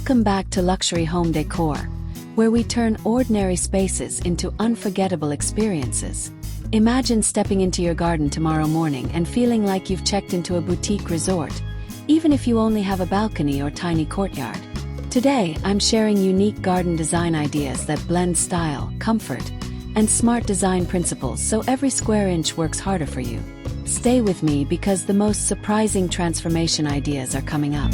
Welcome back to Luxury Home Decor, where we turn ordinary spaces into unforgettable experiences. Imagine stepping into your garden tomorrow morning and feeling like you've checked into a boutique resort, even if you only have a balcony or tiny courtyard. Today, I'm sharing unique garden design ideas that blend style, comfort, and smart design principles so every square inch works harder for you. Stay with me because the most surprising transformation ideas are coming up.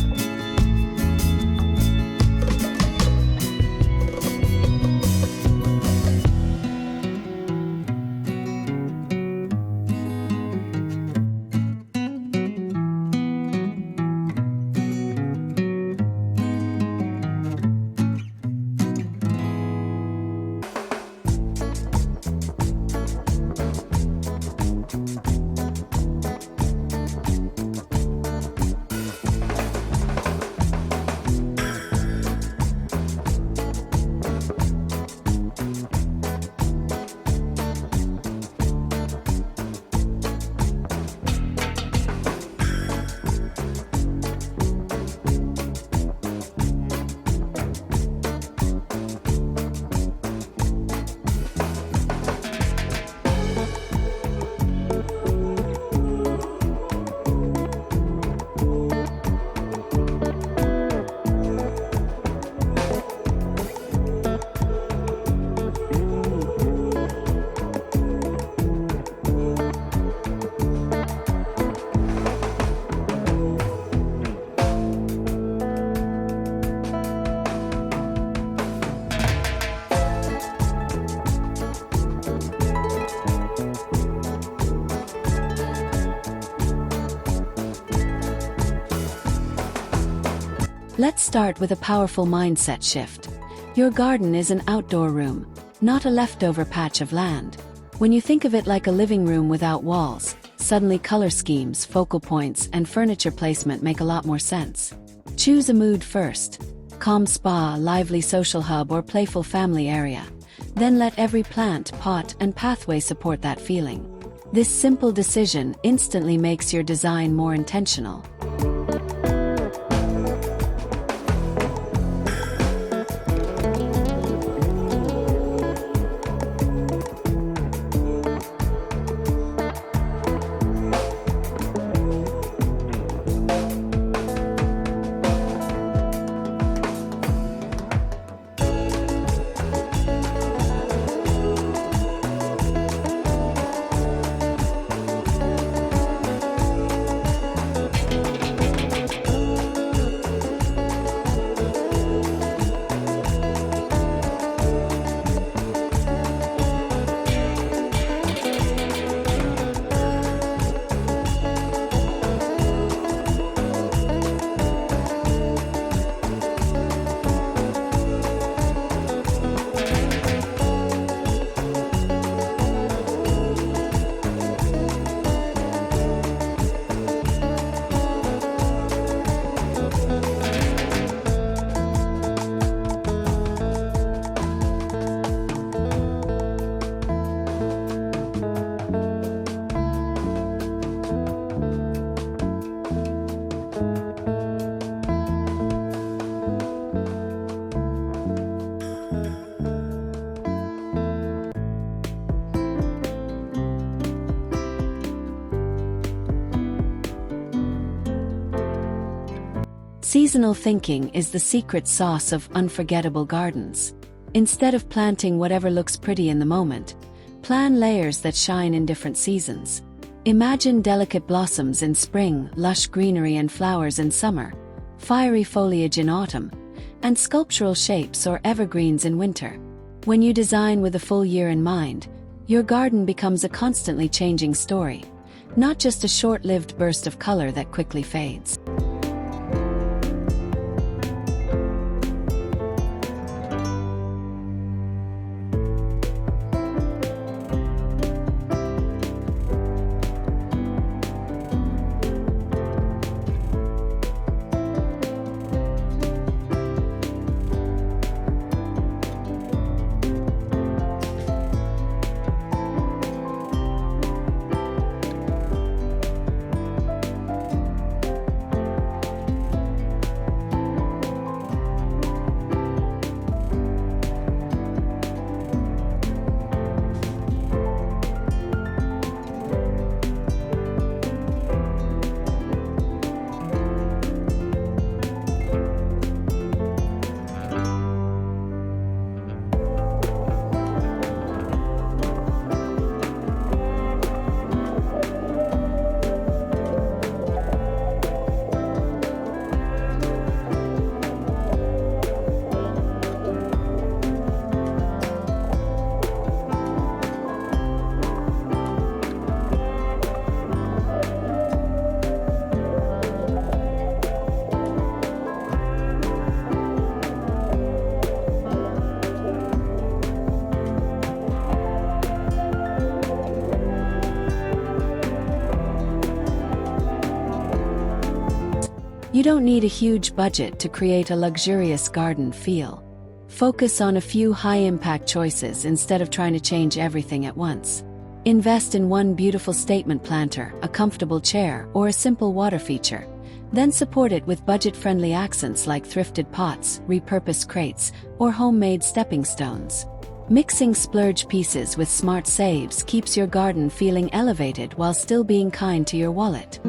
Let's start with a powerful mindset shift. Your garden is an outdoor room, not a leftover patch of land. When you think of it like a living room without walls, suddenly color schemes, focal points, and furniture placement make a lot more sense. Choose a mood first: calm spa, lively social hub, or playful family area. Then let every plant, pot, and pathway support that feeling. This simple decision instantly makes your design more intentional. Seasonal thinking is the secret sauce of unforgettable gardens. Instead of planting whatever looks pretty in the moment, plan layers that shine in different seasons. Imagine delicate blossoms in spring, lush greenery and flowers in summer, fiery foliage in autumn, and sculptural shapes or evergreens in winter. When you design with a full year in mind, your garden becomes a constantly changing story, not just a short-lived burst of color that quickly fades. You don't need a huge budget to create a luxurious garden feel. Focus on a few high-impact choices instead of trying to change everything at once. Invest in one beautiful statement planter, a comfortable chair, or a simple water feature. Then support it with budget-friendly accents like thrifted pots, repurposed crates, or homemade stepping stones. Mixing splurge pieces with smart saves keeps your garden feeling elevated while still being kind to your wallet.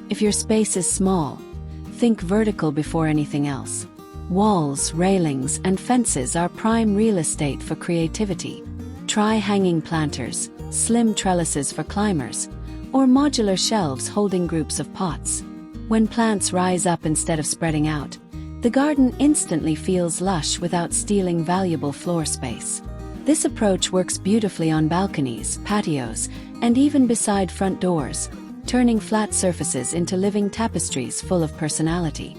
If your space is small, think vertical before anything else. Walls, railings, and fences are prime real estate for creativity. Try hanging planters, slim trellises for climbers, or modular shelves holding groups of pots. When plants rise up instead of spreading out, the garden instantly feels lush without stealing valuable floor space. This approach works beautifully on balconies, patios, and even beside front doors, turning flat surfaces into living tapestries full of personality.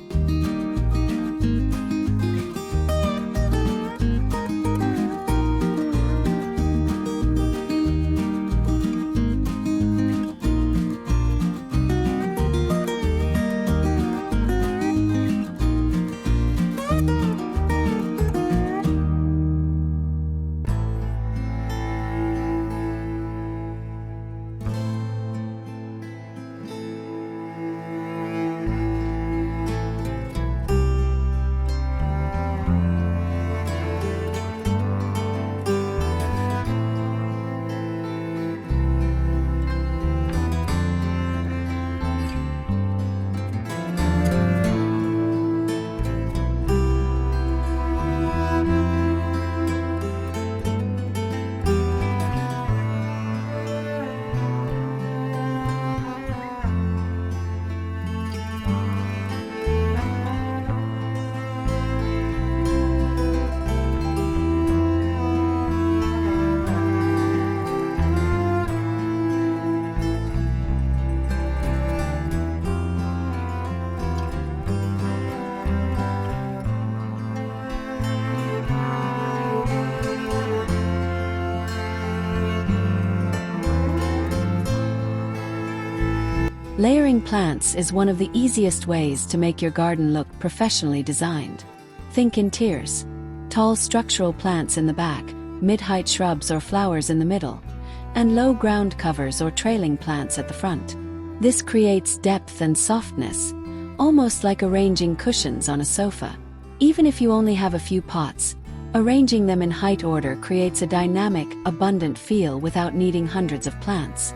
Layering plants is one of the easiest ways to make your garden look professionally designed. Think in tiers: tall structural plants in the back, mid-height shrubs or flowers in the middle, and low ground covers or trailing plants at the front. This creates depth and softness, almost like arranging cushions on a sofa. Even if you only have a few pots, arranging them in height order creates a dynamic, abundant feel without needing hundreds of plants.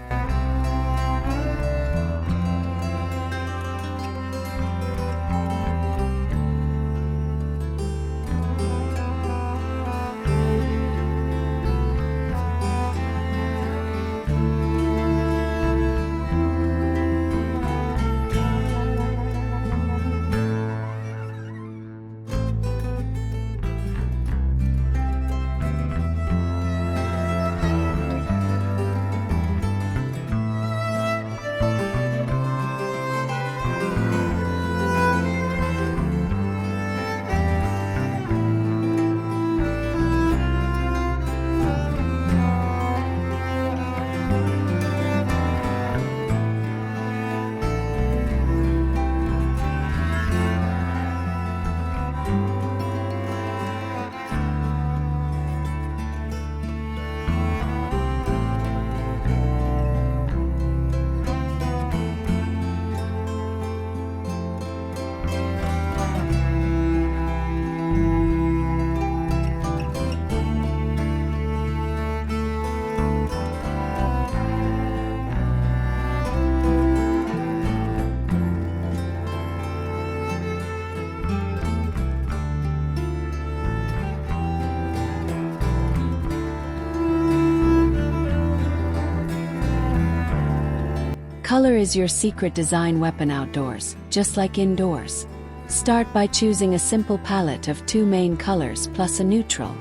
Color is your secret design weapon outdoors, just like indoors. Start by choosing a simple palette of 2 main colors plus a neutral.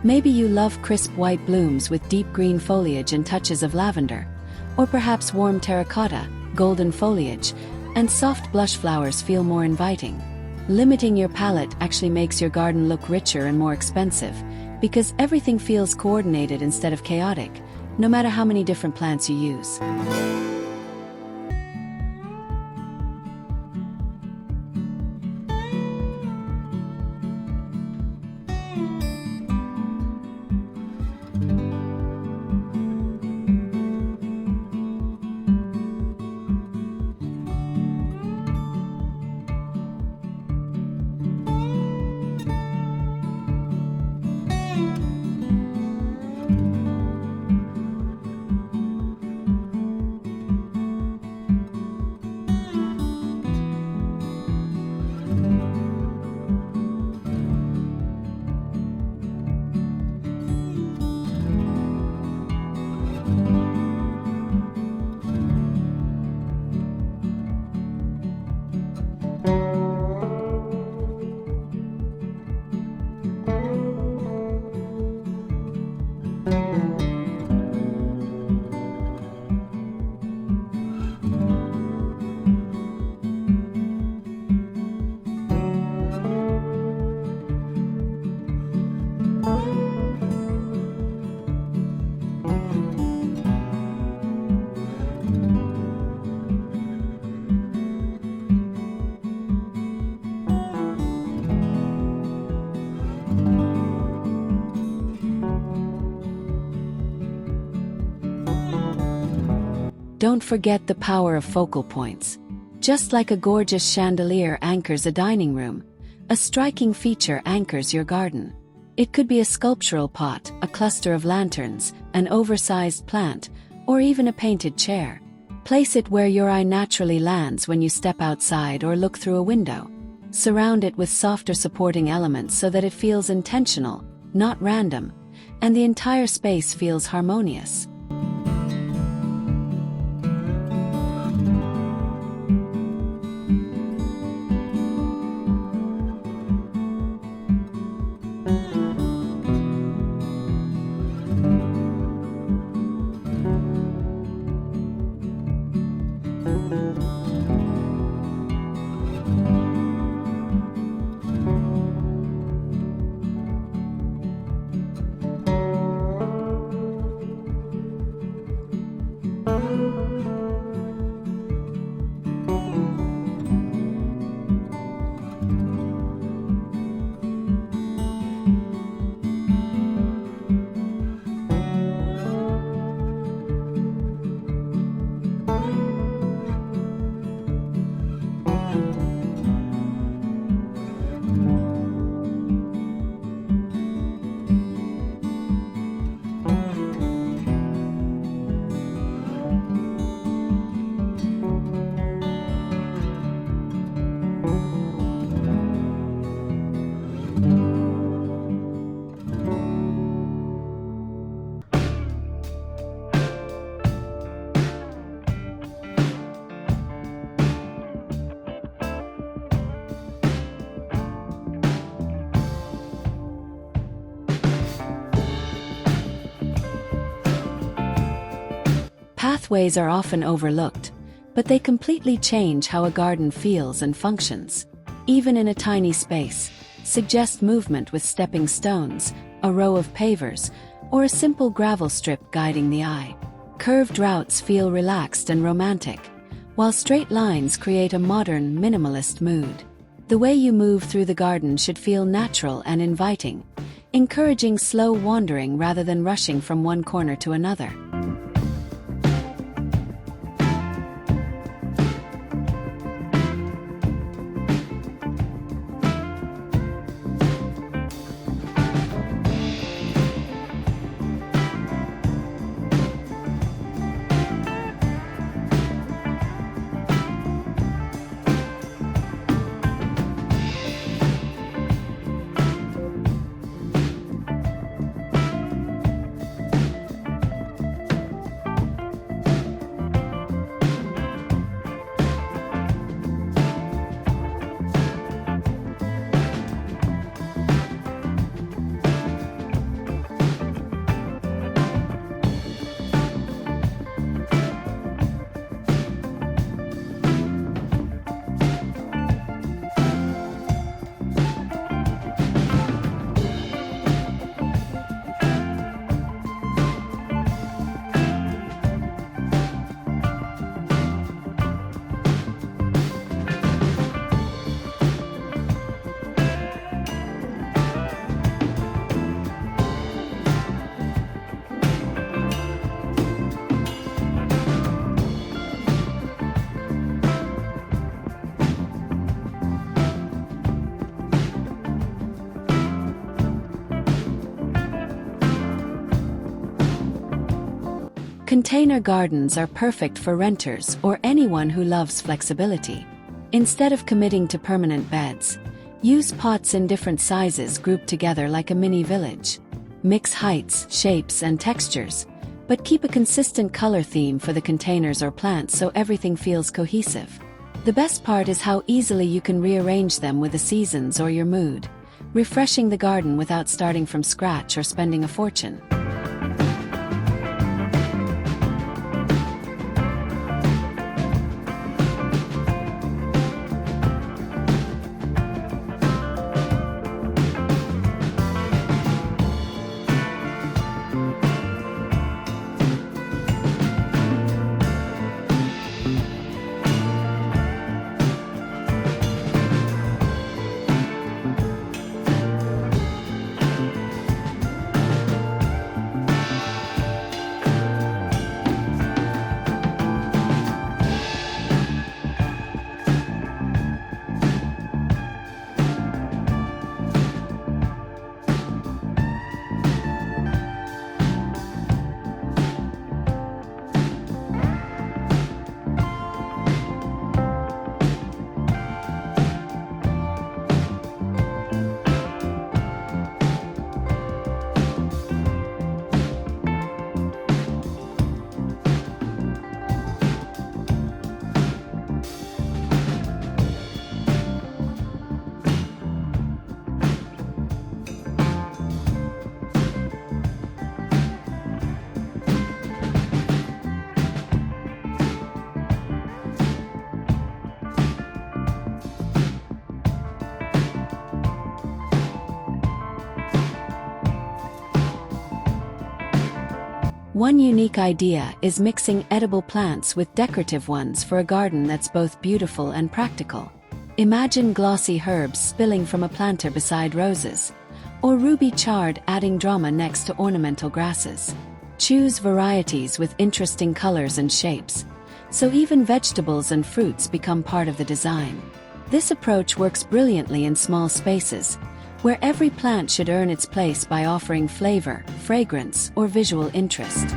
Maybe you love crisp white blooms with deep green foliage and touches of lavender, or perhaps warm terracotta, golden foliage, and soft blush flowers feel more inviting. Limiting your palette actually makes your garden look richer and more expensive, because everything feels coordinated instead of chaotic, no matter how many different plants you use. Don't forget the power of focal points. Just like a gorgeous chandelier anchors a dining room, a striking feature anchors your garden. It could be a sculptural pot, a cluster of lanterns, an oversized plant, or even a painted chair. Place it where your eye naturally lands when you step outside or look through a window. Surround it with softer supporting elements so that it feels intentional, not random, and the entire space feels harmonious. Pathways are often overlooked, but they completely change how a garden feels and functions. Even in a tiny space, suggest movement with stepping stones, a row of pavers, or a simple gravel strip guiding the eye. Curved routes feel relaxed and romantic, while straight lines create a modern, minimalist mood. The way you move through the garden should feel natural and inviting, encouraging slow wandering rather than rushing from one corner to another. Container gardens are perfect for renters or anyone who loves flexibility. Instead of committing to permanent beds, use pots in different sizes grouped together like a mini village. Mix heights, shapes, and textures, but keep a consistent color theme for the containers or plants so everything feels cohesive. The best part is how easily you can rearrange them with the seasons or your mood, refreshing the garden without starting from scratch or spending a fortune. One unique idea is mixing edible plants with decorative ones for a garden that's both beautiful and practical. Imagine glossy herbs spilling from a planter beside roses, or ruby chard adding drama next to ornamental grasses. Choose varieties with interesting colors and shapes, so even vegetables and fruits become part of the design. This approach works brilliantly in small spaces, where every plant should earn its place by offering flavor, fragrance, or visual interest.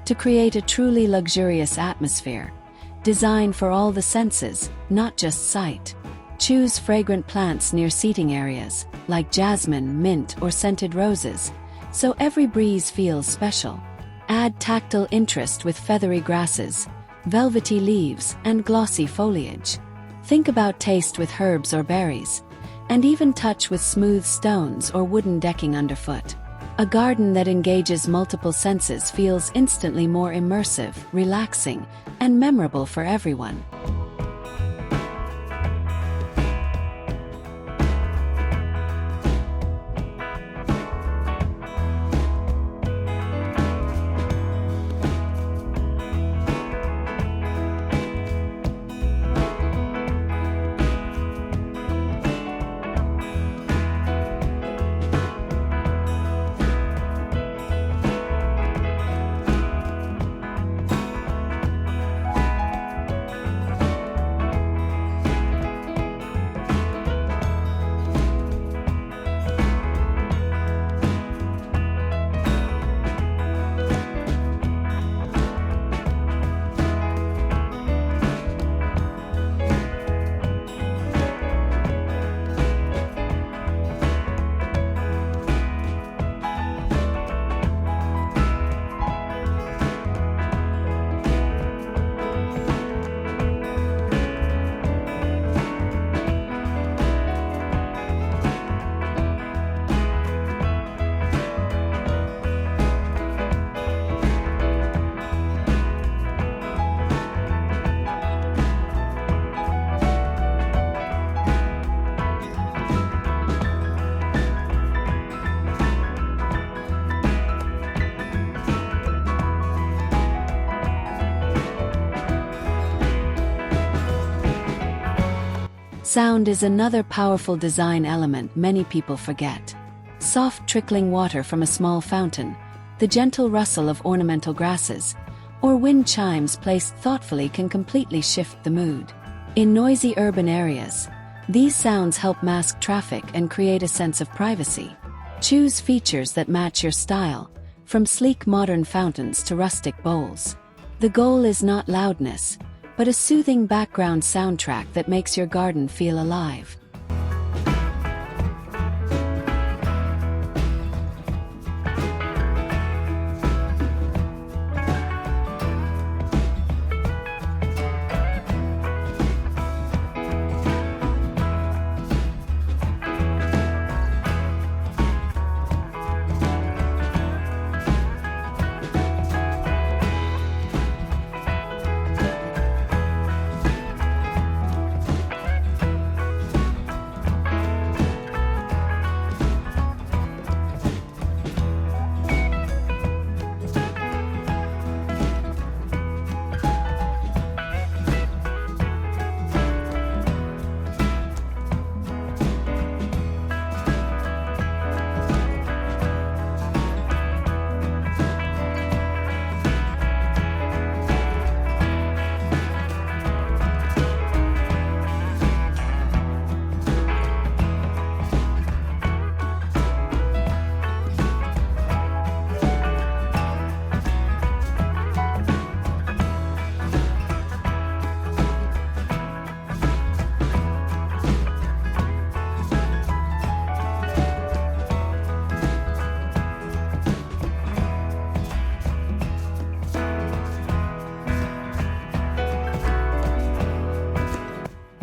To create a truly luxurious atmosphere, designed for all the senses, not just sight. Choose fragrant plants near seating areas, like jasmine, mint, or scented roses, so every breeze feels special. Add tactile interest with feathery grasses, velvety leaves, and glossy foliage. Think about taste with herbs or berries, and even touch with smooth stones or wooden decking underfoot. A garden that engages multiple senses feels instantly more immersive, relaxing, and memorable for everyone. Sound is another powerful design element many people forget. Soft trickling water from a small fountain, the gentle rustle of ornamental grasses, or wind chimes placed thoughtfully can completely shift the mood. In noisy urban areas, these sounds help mask traffic and create a sense of privacy. Choose features that match your style, from sleek modern fountains to rustic bowls. The goal is not loudness, but a soothing background soundtrack that makes your garden feel alive.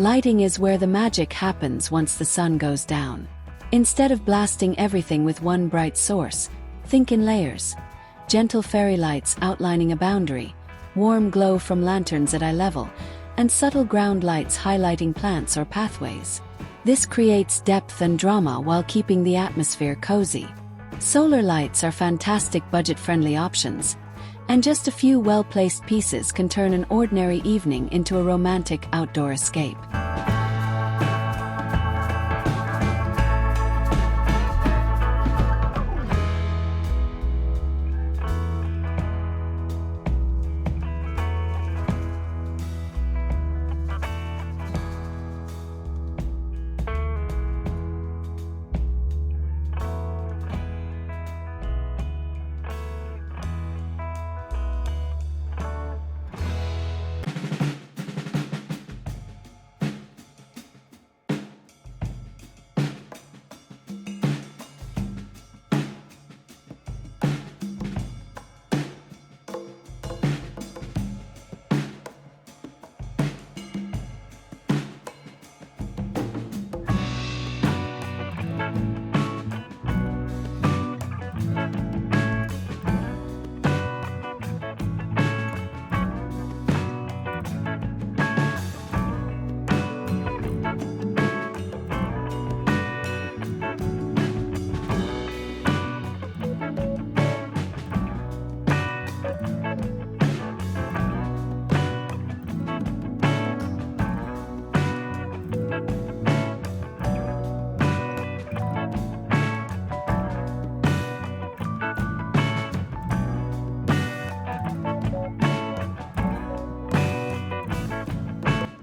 Lighting is where the magic happens once the sun goes down. Instead of blasting everything with one bright source, think in layers. Gentle fairy lights outlining a boundary, warm glow from lanterns at eye level, and subtle ground lights highlighting plants or pathways. This creates depth and drama while keeping the atmosphere cozy. Solar lights are fantastic budget-friendly options, and just a few well-placed pieces can turn an ordinary evening into a romantic outdoor escape.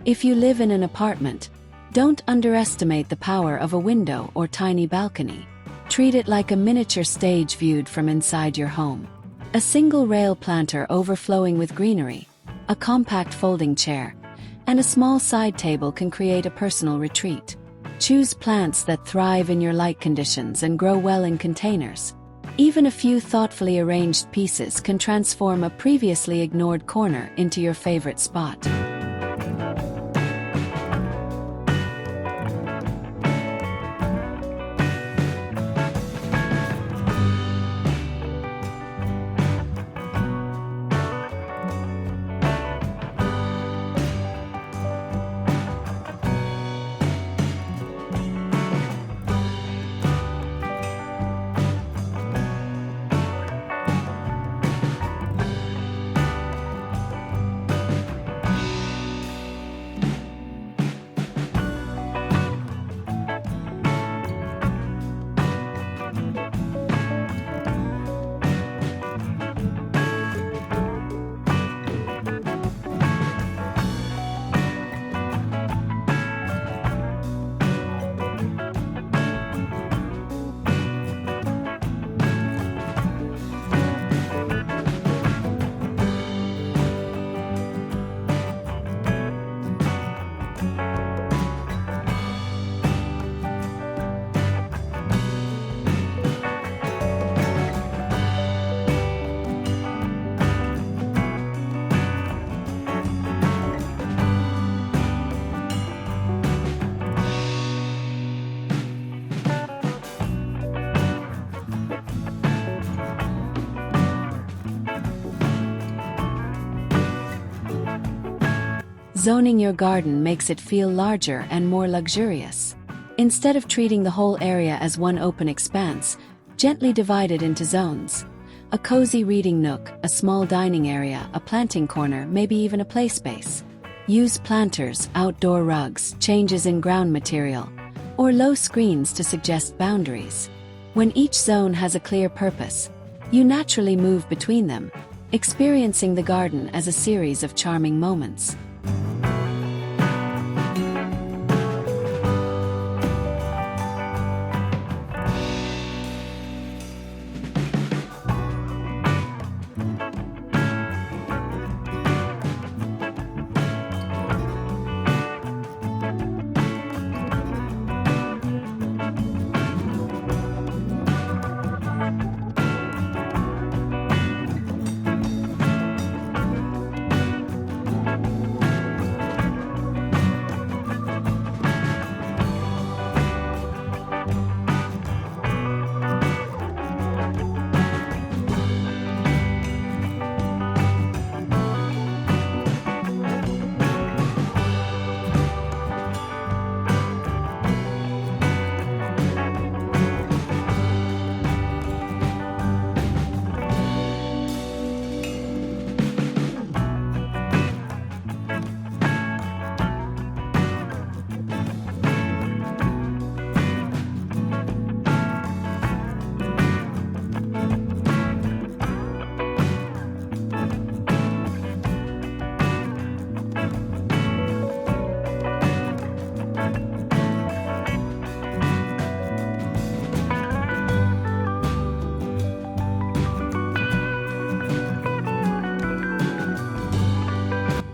If you live in an apartment, don't underestimate the power of a window or tiny balcony. Treat it like a miniature stage viewed from inside your home. A single rail planter overflowing with greenery, a compact folding chair, and a small side table can create a personal retreat. Choose plants that thrive in your light conditions and grow well in containers. Even a few thoughtfully arranged pieces can transform a previously ignored corner into your favorite spot. Zoning your garden makes it feel larger and more luxurious. Instead of treating the whole area as one open expanse, gently divide it into zones. A cozy reading nook, a small dining area, a planting corner, maybe even a play space. Use planters, outdoor rugs, changes in ground material, or low screens to suggest boundaries. When each zone has a clear purpose, you naturally move between them, experiencing the garden as a series of charming moments.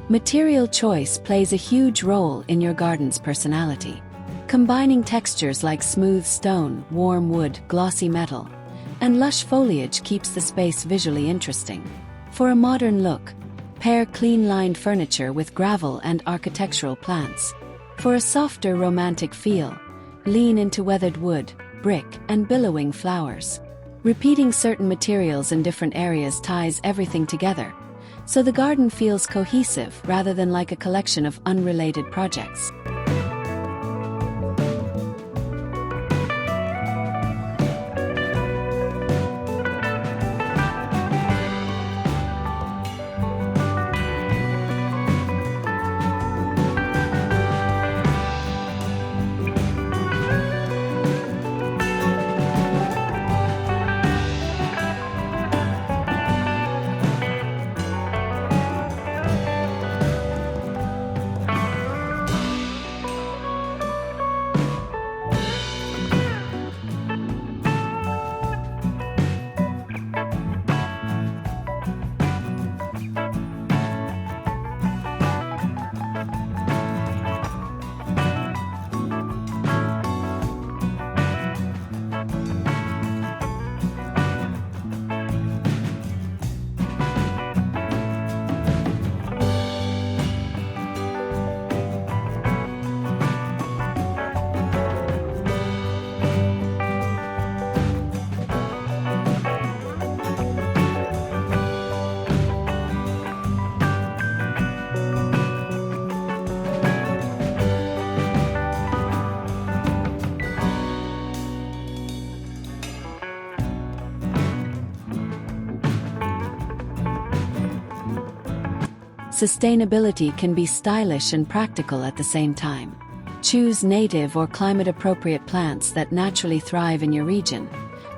Material choice plays a huge role in your garden's personality. Combining textures like smooth stone, warm wood, glossy metal, and lush foliage keeps the space visually interesting. For a modern look, pair clean-lined furniture with gravel and architectural plants. For a softer, romantic feel, lean into weathered wood, brick, and billowing flowers. Repeating certain materials in different areas ties everything together, so the garden feels cohesive rather than like a collection of unrelated projects. Sustainability can be stylish and practical at the same time. Choose native or climate-appropriate plants that naturally thrive in your region,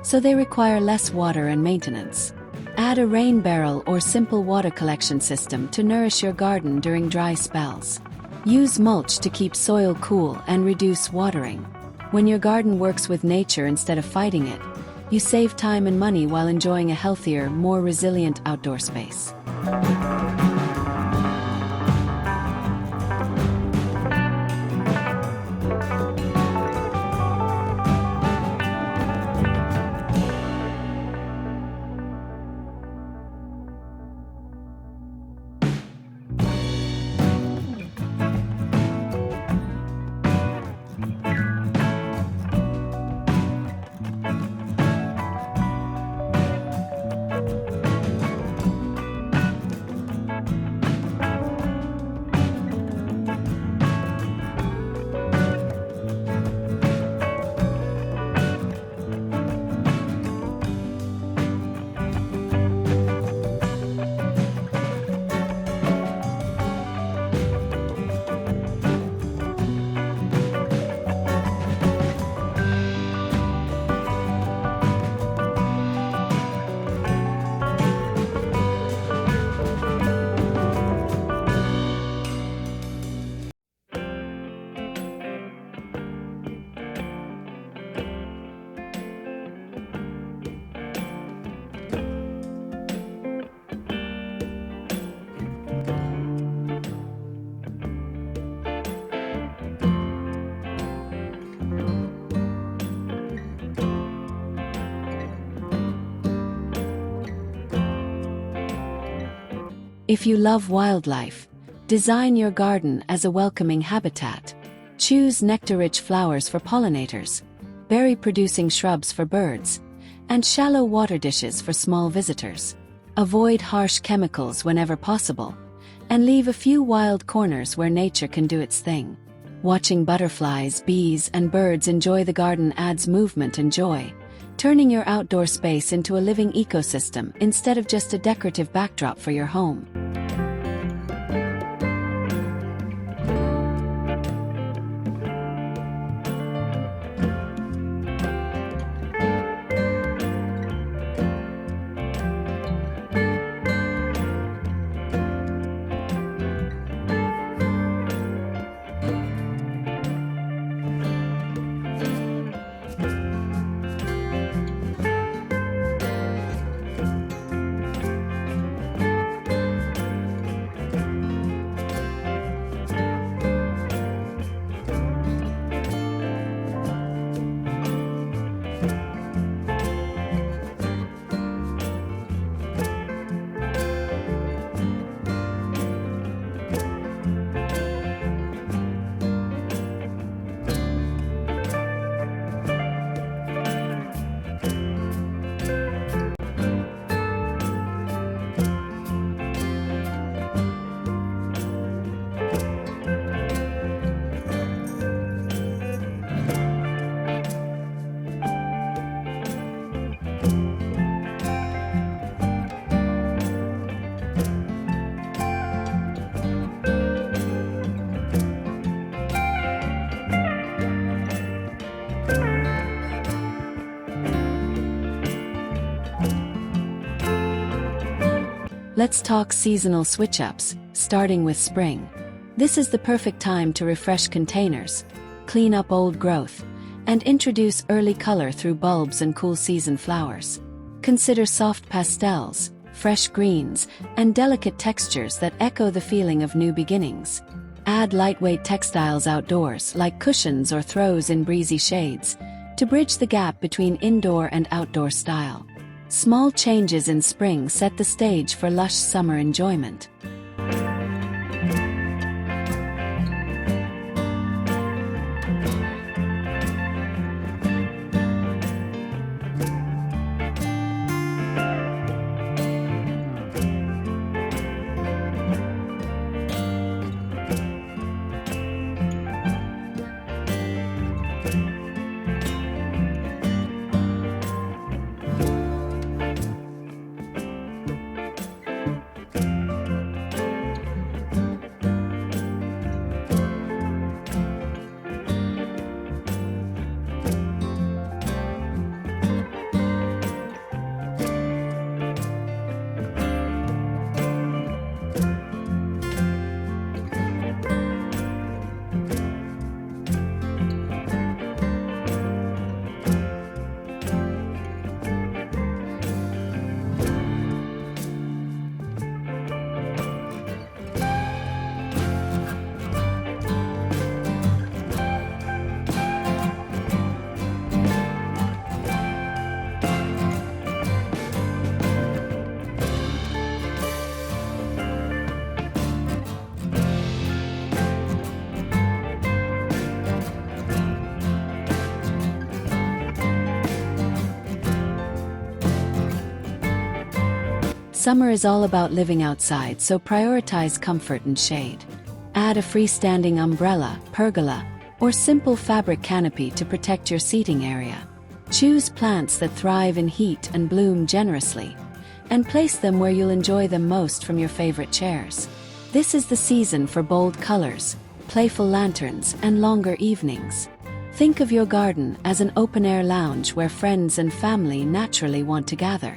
so they require less water and maintenance. Add a rain barrel or simple water collection system to nourish your garden during dry spells. Use mulch to keep soil cool and reduce watering. When your garden works with nature instead of fighting it, you save time and money while enjoying a healthier, more resilient outdoor space. If you love wildlife, design your garden as a welcoming habitat. Choose nectar-rich flowers for pollinators, berry-producing shrubs for birds, and shallow water dishes for small visitors. Avoid harsh chemicals whenever possible, and leave a few wild corners where nature can do its thing. Watching butterflies, bees, and birds enjoy the garden adds movement and joy, turning your outdoor space into a living ecosystem instead of just a decorative backdrop for your home. Let's talk seasonal switch-ups, starting with spring. This is the perfect time to refresh containers, clean up old growth, and introduce early color through bulbs and cool season flowers. Consider soft pastels, fresh greens, and delicate textures that echo the feeling of new beginnings. Add lightweight textiles outdoors, like cushions or throws in breezy shades, to bridge the gap between indoor and outdoor style. Small changes in spring set the stage for lush summer enjoyment. Summer is all about living outside, so prioritize comfort and shade. Add a freestanding umbrella, pergola, or simple fabric canopy to protect your seating area. Choose plants that thrive in heat and bloom generously, and place them where you'll enjoy them most from your favorite chairs. This is the season for bold colors, playful lanterns, and longer evenings. Think of your garden as an open-air lounge where friends and family naturally want to gather.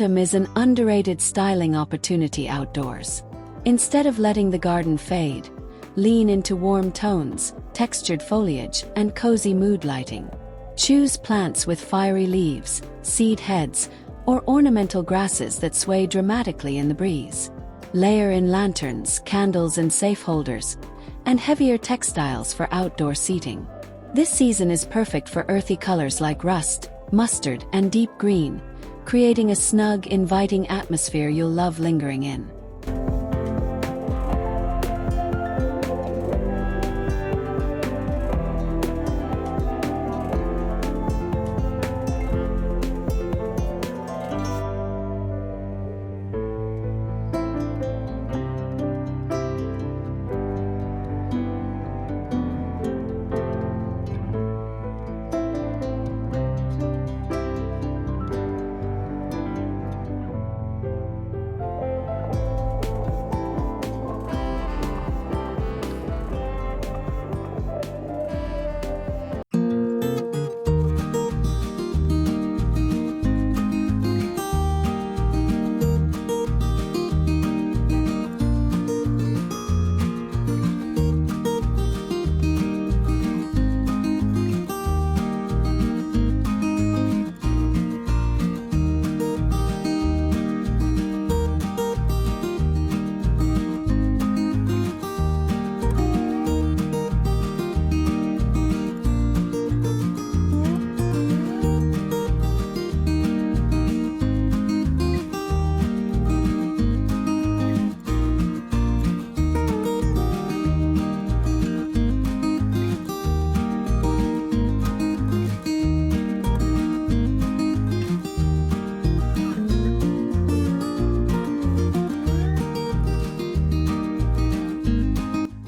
Autumn is an underrated styling opportunity outdoors. Instead of letting the garden fade, lean into warm tones, textured foliage, and cozy mood lighting. Choose plants with fiery leaves, seed heads, or ornamental grasses that sway dramatically in the breeze. Layer in lanterns, candles and safe holders, and heavier textiles for outdoor seating. This season is perfect for earthy colors like rust, mustard, and deep green, creating a snug, inviting atmosphere you'll love lingering in.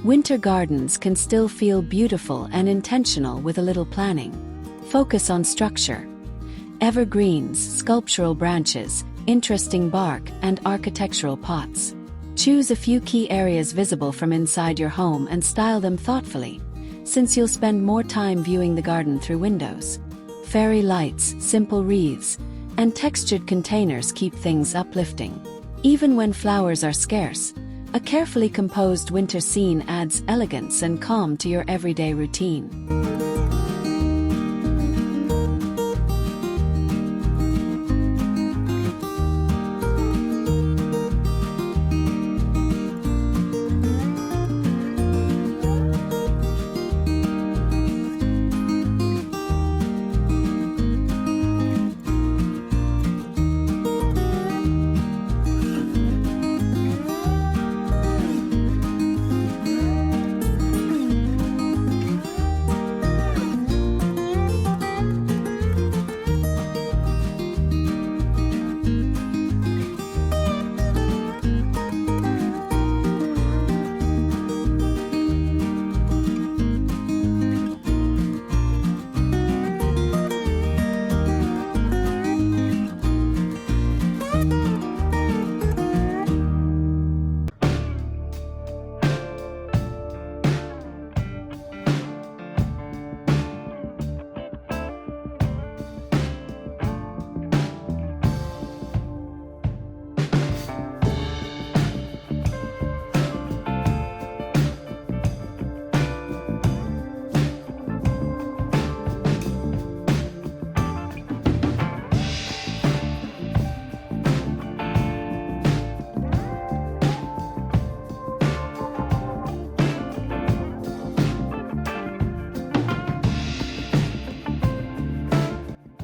Winter gardens can still feel beautiful and intentional with a little planning. Focus on structure. Evergreens, sculptural branches, interesting bark, and architectural pots. Choose a few key areas visible from inside your home and style them thoughtfully, since you'll spend more time viewing the garden through windows. Fairy lights, simple wreaths, and textured containers keep things uplifting. Even when flowers are scarce, a carefully composed winter scene adds elegance and calm to your everyday routine.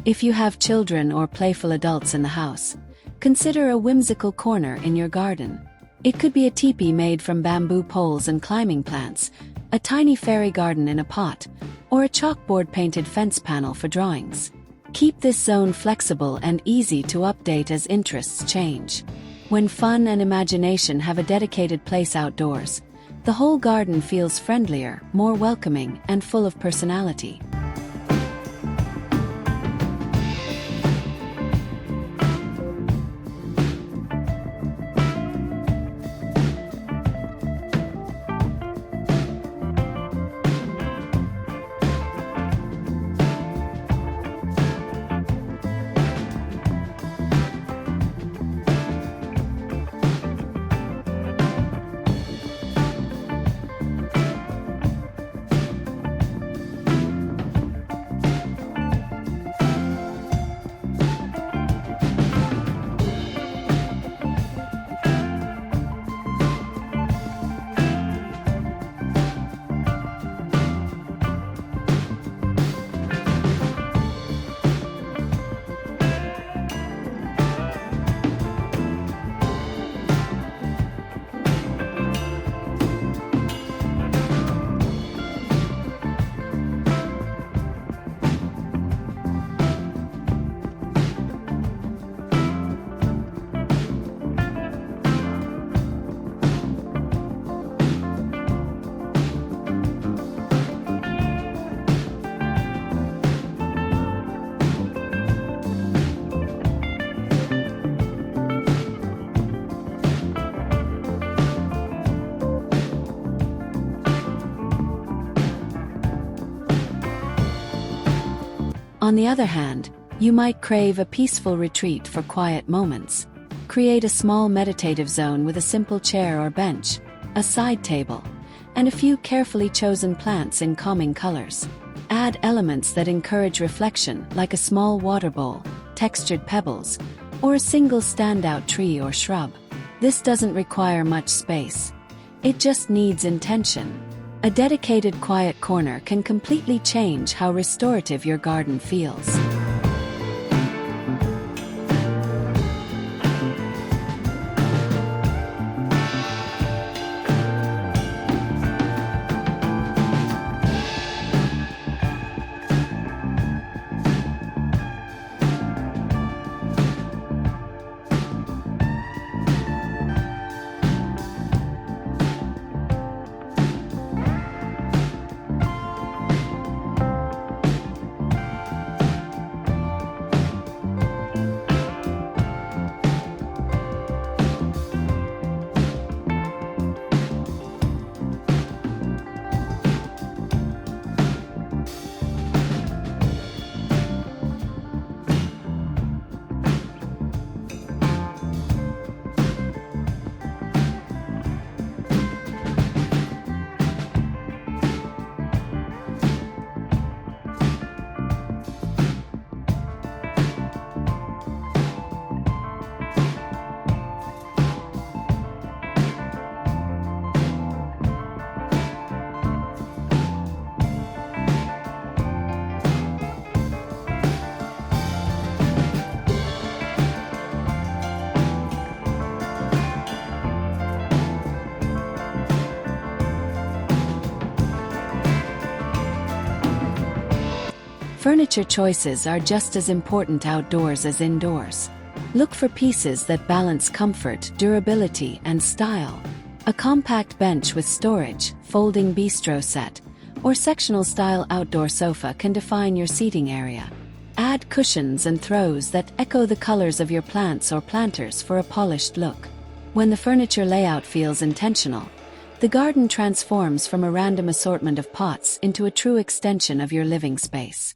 If you have children or playful adults in the house, consider a whimsical corner in your garden. It could be a teepee made from bamboo poles and climbing plants, a tiny fairy garden in a pot, or a chalkboard-painted fence panel for drawings. Keep this zone flexible and easy to update as interests change. When fun and imagination have a dedicated place outdoors, the whole garden feels friendlier, more welcoming, and full of personality. On the other hand, you might crave a peaceful retreat for quiet moments. Create a small meditative zone with a simple chair or bench, a side table, and a few carefully chosen plants in calming colors. Add elements that encourage reflection, like a small water bowl, textured pebbles, or a single standout tree or shrub. This doesn't require much space. It just needs intention. A dedicated quiet corner can completely change how restorative your garden feels. Furniture choices are just as important outdoors as indoors. Look for pieces that balance comfort, durability, and style. A compact bench with storage, folding bistro set, or sectional-style outdoor sofa can define your seating area. Add cushions and throws that echo the colors of your plants or planters for a polished look. When the furniture layout feels intentional, the garden transforms from a random assortment of pots into a true extension of your living space.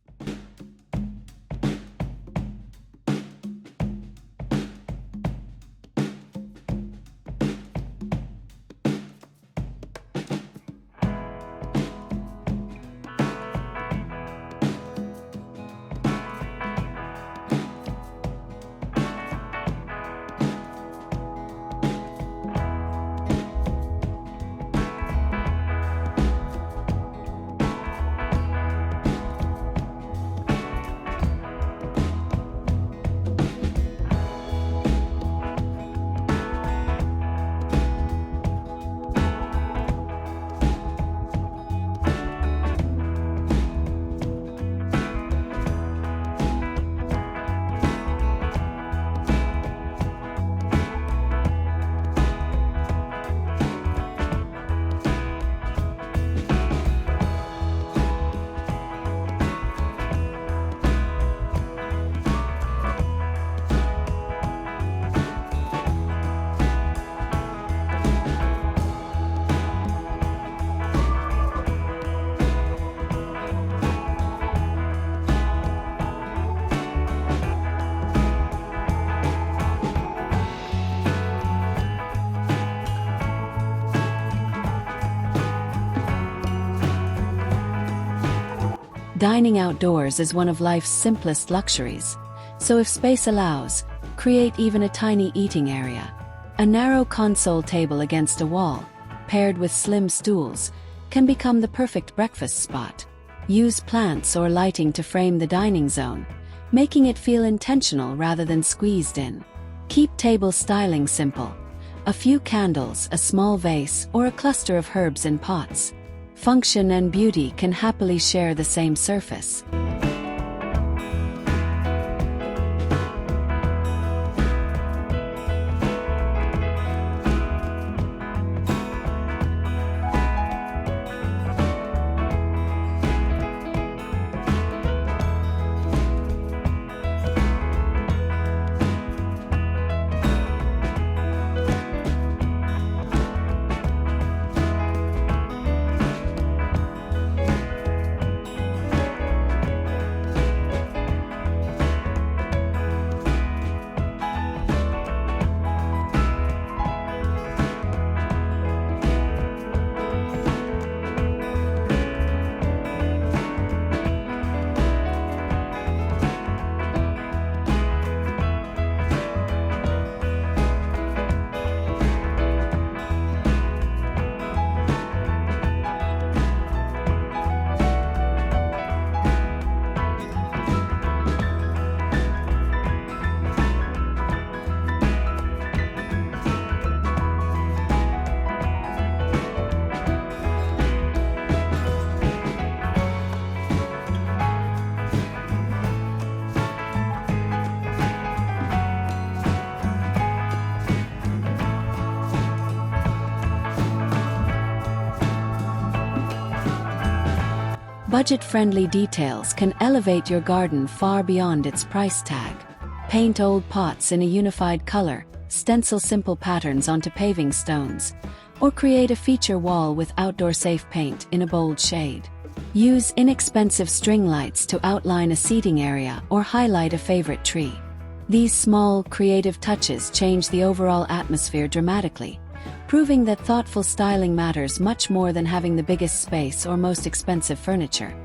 Dining outdoors is one of life's simplest luxuries, so if space allows, create even a tiny eating area. A narrow console table against a wall, paired with slim stools, can become the perfect breakfast spot. Use plants or lighting to frame the dining zone, making it feel intentional rather than squeezed in. Keep table styling simple. A few candles, a small vase, or a cluster of herbs in pots. Function and beauty can happily share the same surface. Budget-friendly details can elevate your garden far beyond its price tag. Paint old pots in a unified color, stencil simple patterns onto paving stones, or create a feature wall with outdoor-safe paint in a bold shade. Use inexpensive string lights to outline a seating area or highlight a favorite tree. These small, creative touches change the overall atmosphere dramatically, proving that thoughtful styling matters much more than having the biggest space or most expensive furniture.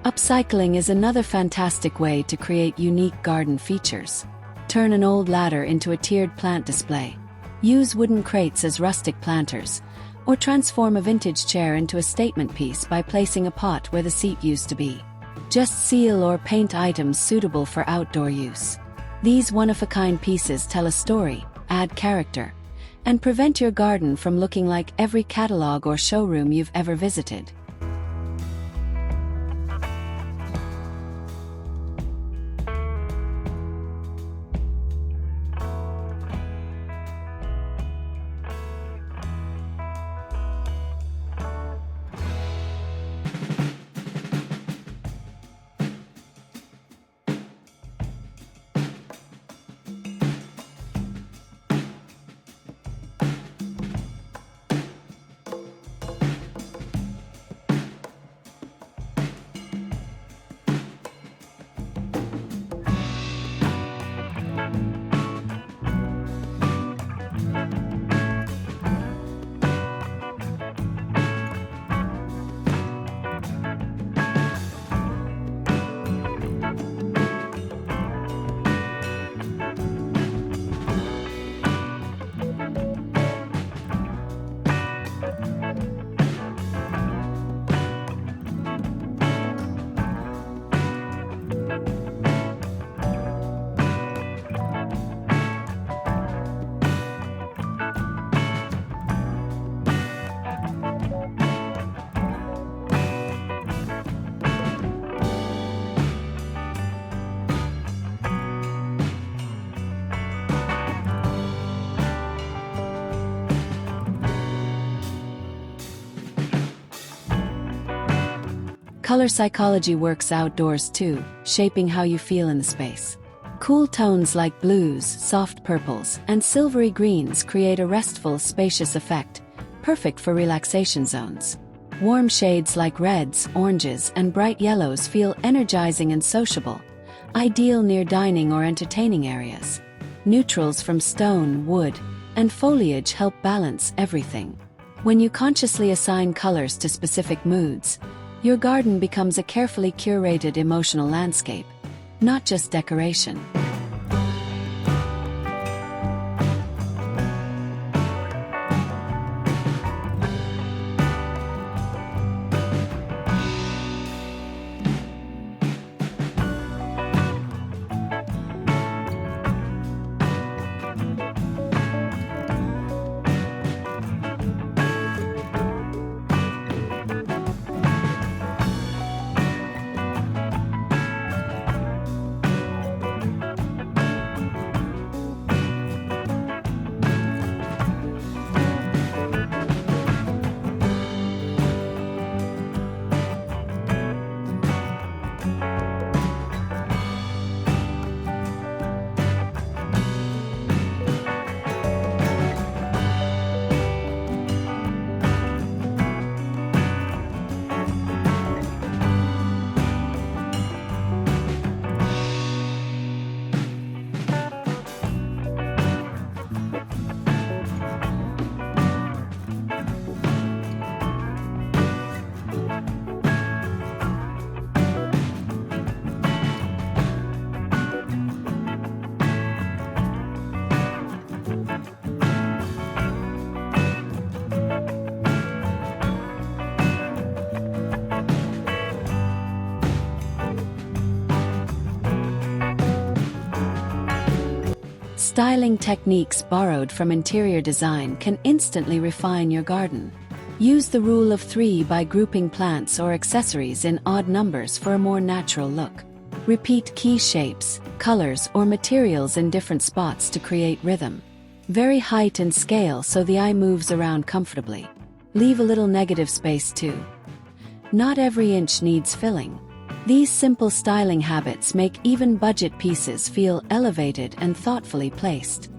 Upcycling is another fantastic way to create unique garden features. Turn an old ladder into a tiered plant display. Use wooden crates as rustic planters, or transform a vintage chair into a statement piece by placing a pot where the seat used to be. Just seal or paint items suitable for outdoor use. These one-of-a-kind pieces tell a story, add character, and prevent your garden from looking like every catalog or showroom you've ever visited. Color psychology works outdoors too, shaping how you feel in the space. Cool tones like blues, soft purples, and silvery greens create a restful, spacious effect, perfect for relaxation zones. Warm shades like reds, oranges, and bright yellows feel energizing and sociable, ideal near dining or entertaining areas. Neutrals from stone, wood, and foliage help balance everything. When you consciously assign colors to specific moods, your garden becomes a carefully curated emotional landscape, not just decoration. Styling techniques borrowed from interior design can instantly refine your garden. Use the rule of 3 by grouping plants or accessories in odd numbers for a more natural look. Repeat key shapes, colors, or materials in different spots to create rhythm. Vary height and scale so the eye moves around comfortably. Leave a little negative space too. Not every inch needs filling. These simple styling habits make even budget pieces feel elevated and thoughtfully placed.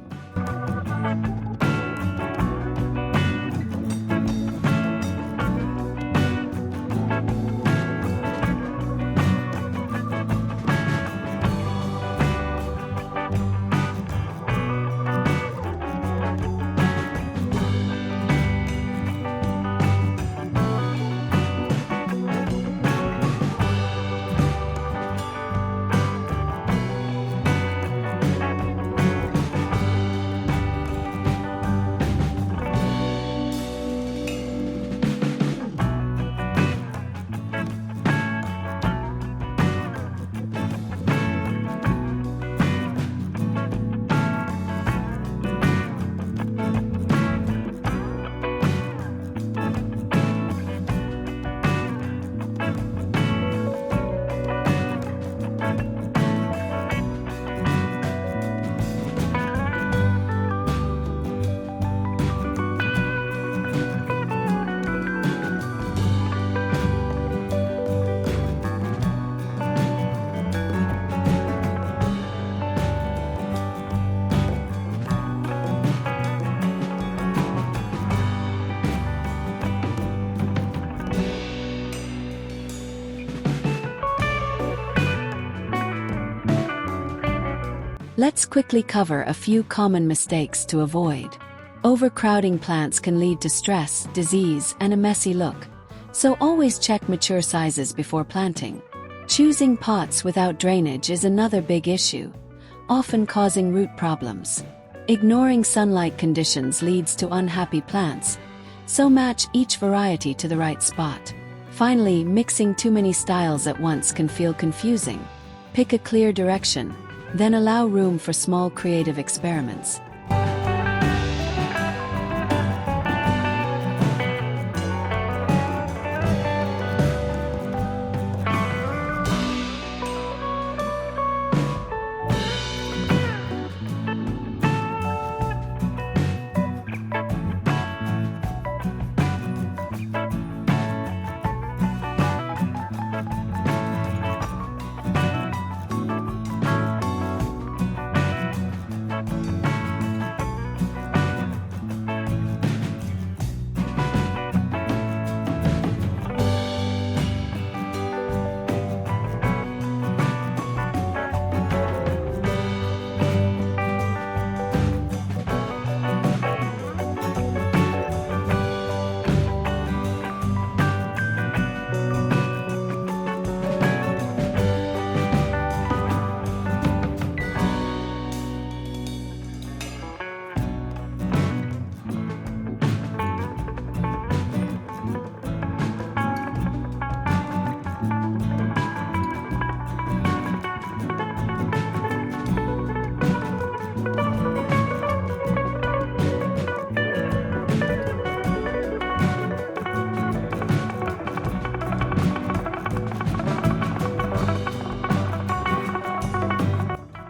Let's quickly cover a few common mistakes to avoid. Overcrowding plants can lead to stress, disease, and a messy look, so always check mature sizes before planting. Choosing pots without drainage is another big issue, often causing root problems. Ignoring sunlight conditions leads to unhappy plants, so match each variety to the right spot. Finally, mixing too many styles at once can feel confusing. Pick a clear direction, then allow room for small creative experiments.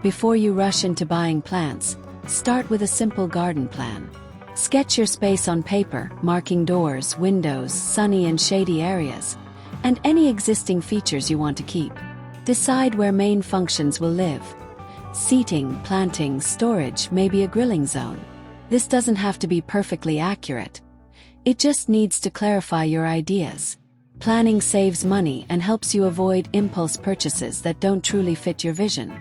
Before you rush into buying plants, start with a simple garden plan. Sketch your space on paper, marking doors, windows, sunny and shady areas, and any existing features you want to keep. Decide where main functions will live. Seating, planting, storage, maybe a grilling zone. This doesn't have to be perfectly accurate. It just needs to clarify your ideas. Planning saves money and helps you avoid impulse purchases that don't truly fit your vision.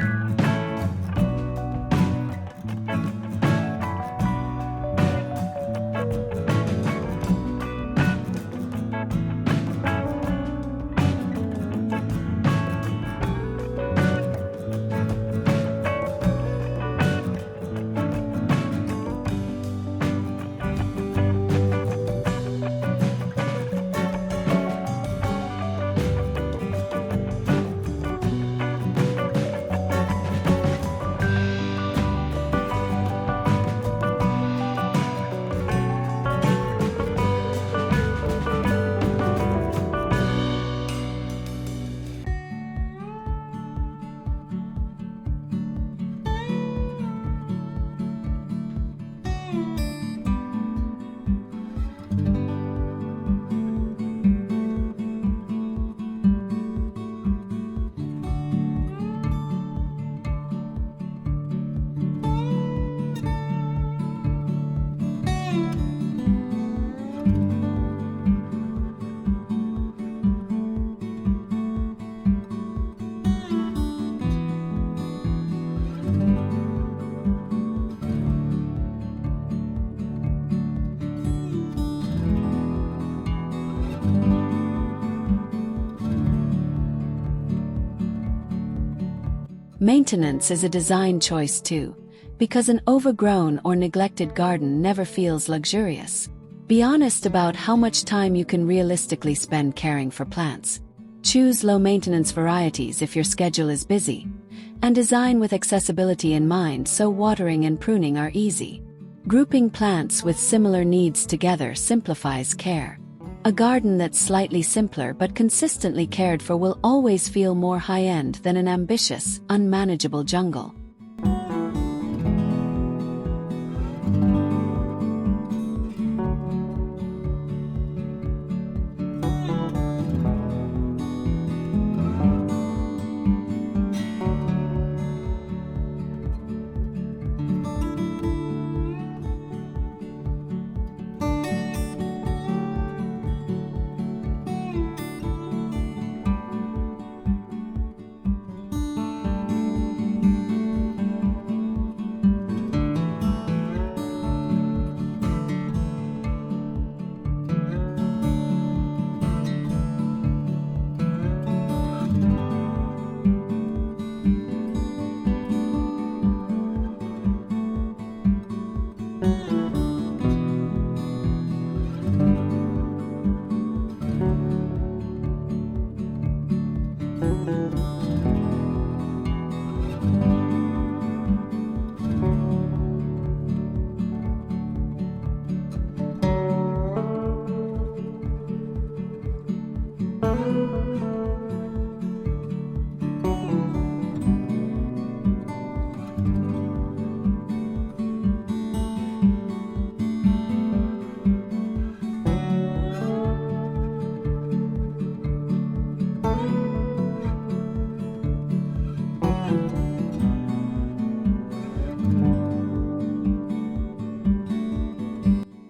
Maintenance is a design choice too, because an overgrown or neglected garden never feels luxurious. Be honest about how much time you can realistically spend caring for plants. Choose low-maintenance varieties if your schedule is busy, and design with accessibility in mind so watering and pruning are easy. Grouping plants with similar needs together simplifies care. A garden that's slightly simpler but consistently cared for will always feel more high-end than an ambitious, unmanageable jungle.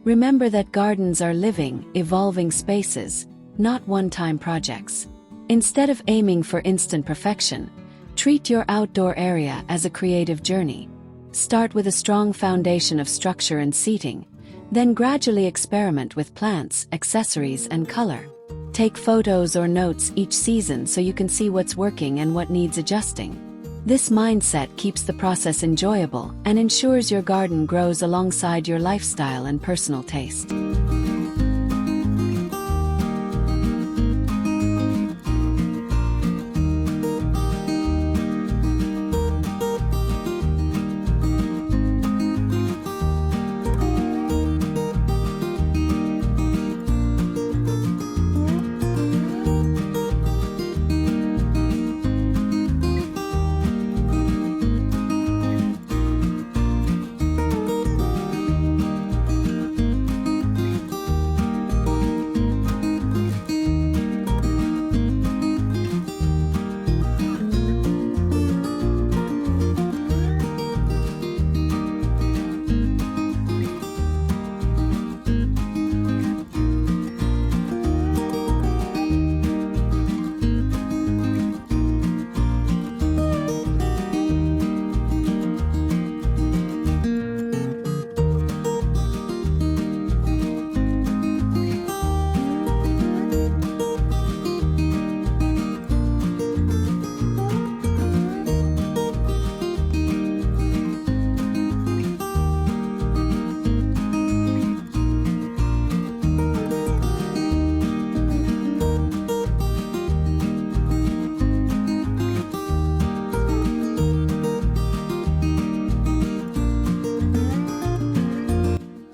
Remember that gardens are living, evolving spaces, not one-time projects. Instead of aiming for instant perfection, treat your outdoor area as a creative journey. Start with a strong foundation of structure and seating, then gradually experiment with plants, accessories, and color. Take photos or notes each season so you can see what's working and what needs adjusting. This mindset keeps the process enjoyable and ensures your garden grows alongside your lifestyle and personal taste.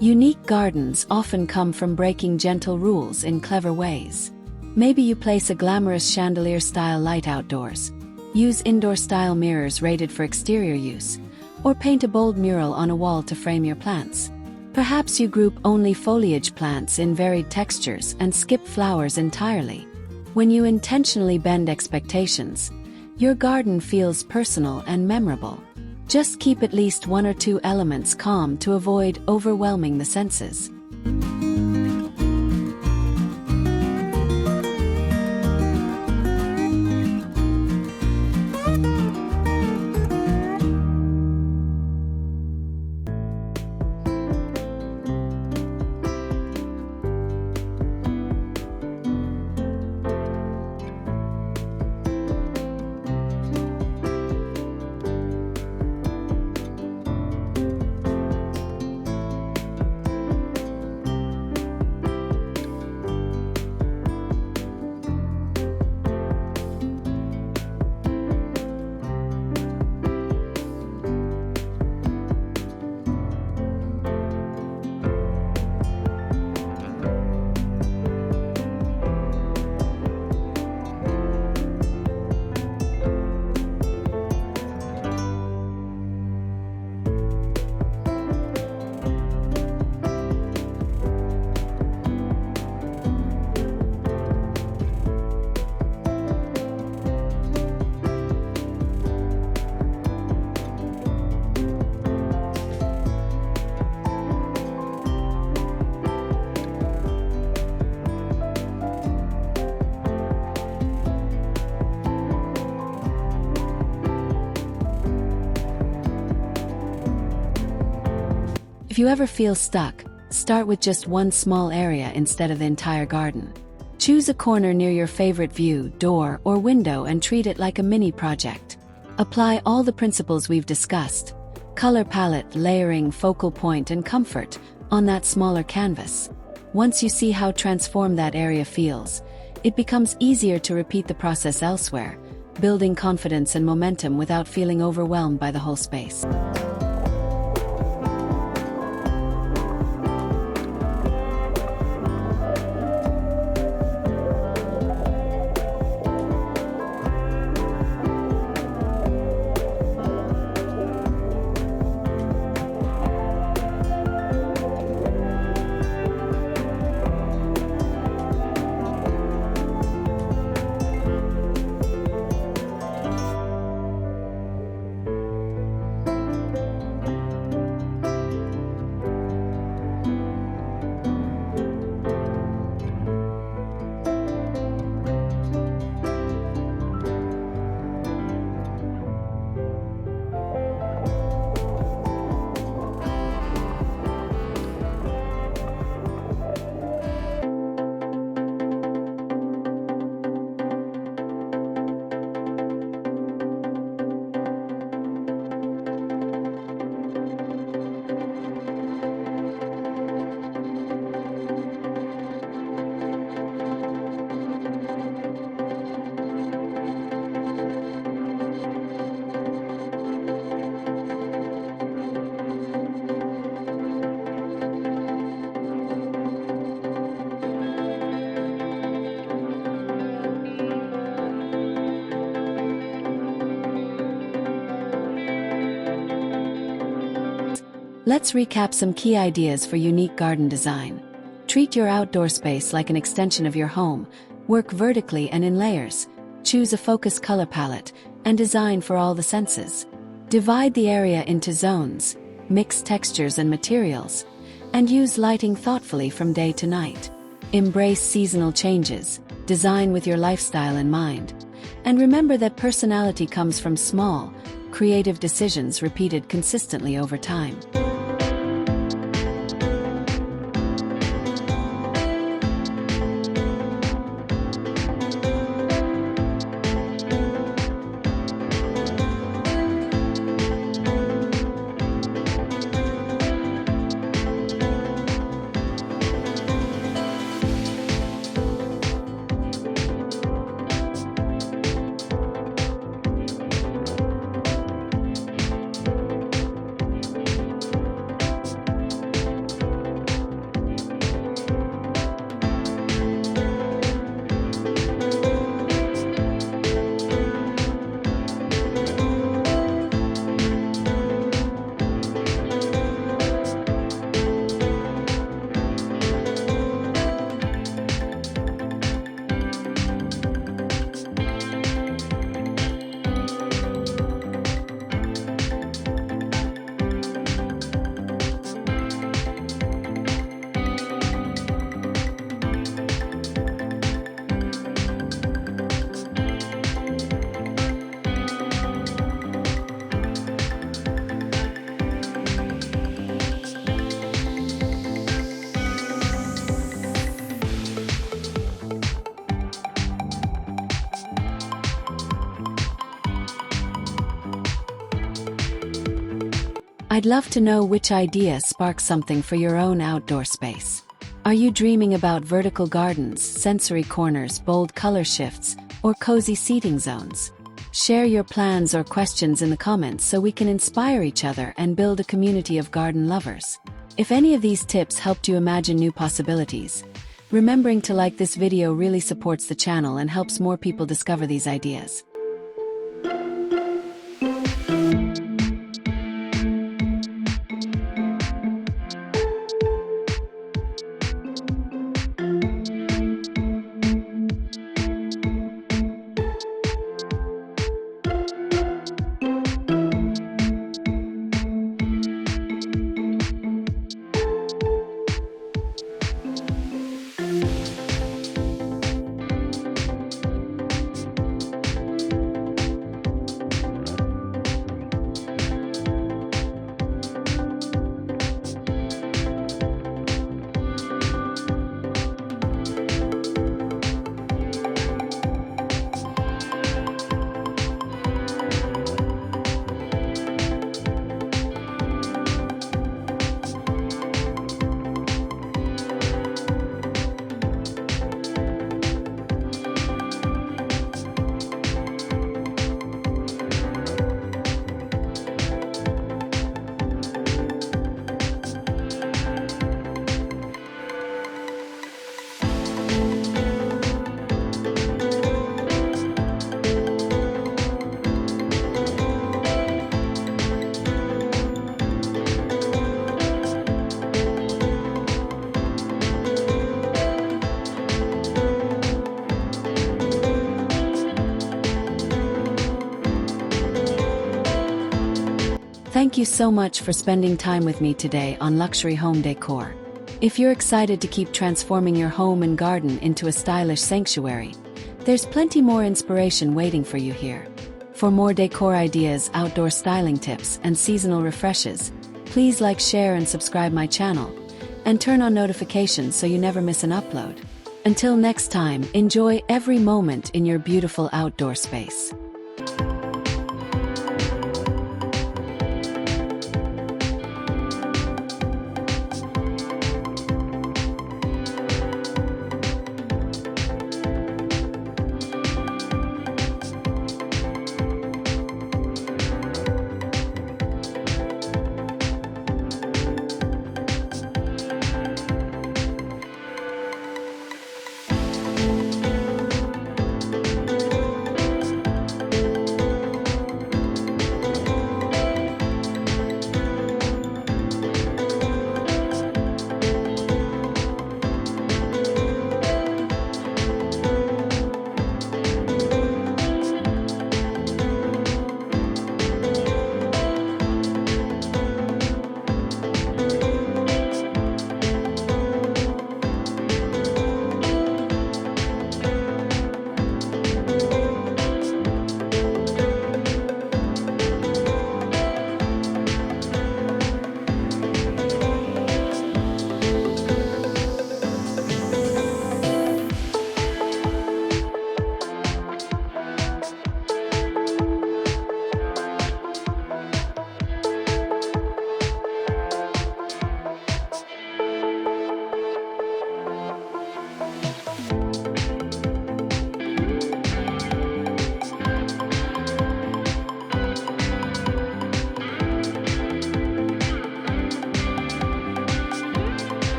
Unique gardens often come from breaking gentle rules in clever ways. Maybe you place a glamorous chandelier-style light outdoors, use indoor-style mirrors rated for exterior use, or paint a bold mural on a wall to frame your plants. Perhaps you group only foliage plants in varied textures and skip flowers entirely. When you intentionally bend expectations, your garden feels personal and memorable. Just keep at least one or two elements calm to avoid overwhelming the senses. If you ever feel stuck, start with just one small area instead of the entire garden. Choose a corner near your favorite view, door, or window and treat it like a mini project. Apply all the principles we've discussed: color palette, layering, focal point, and comfort on that smaller canvas. Once you see how transformed that area feels, it becomes easier to repeat the process elsewhere, building confidence and momentum without feeling overwhelmed by the whole space. Let's recap some key ideas for unique garden design. Treat your outdoor space like an extension of your home. Work vertically and in layers. Choose a focused color palette and design for all the senses. Divide the area into zones, mix textures and materials, and use lighting thoughtfully from day to night. Embrace seasonal changes. Design with your lifestyle in mind. And remember that personality comes from small, creative decisions repeated consistently over time. I'd love to know which idea sparks something for your own outdoor space. Are you dreaming about vertical gardens, sensory corners, bold color shifts, or cozy seating zones? Share your plans or questions in the comments so we can inspire each other and build a community of garden lovers. If any of these tips helped you imagine new possibilities, remembering to like this video really supports the channel and helps more people discover these ideas. Thank you so much for spending time with me today on Luxury Home Decor. If you're excited to keep transforming your home and garden into a stylish sanctuary, there's plenty more inspiration waiting for you here. For more decor ideas, outdoor styling tips, and seasonal refreshes, please like, share, and subscribe my channel, and turn on notifications so you never miss an upload. Until next time, enjoy every moment in your beautiful outdoor space.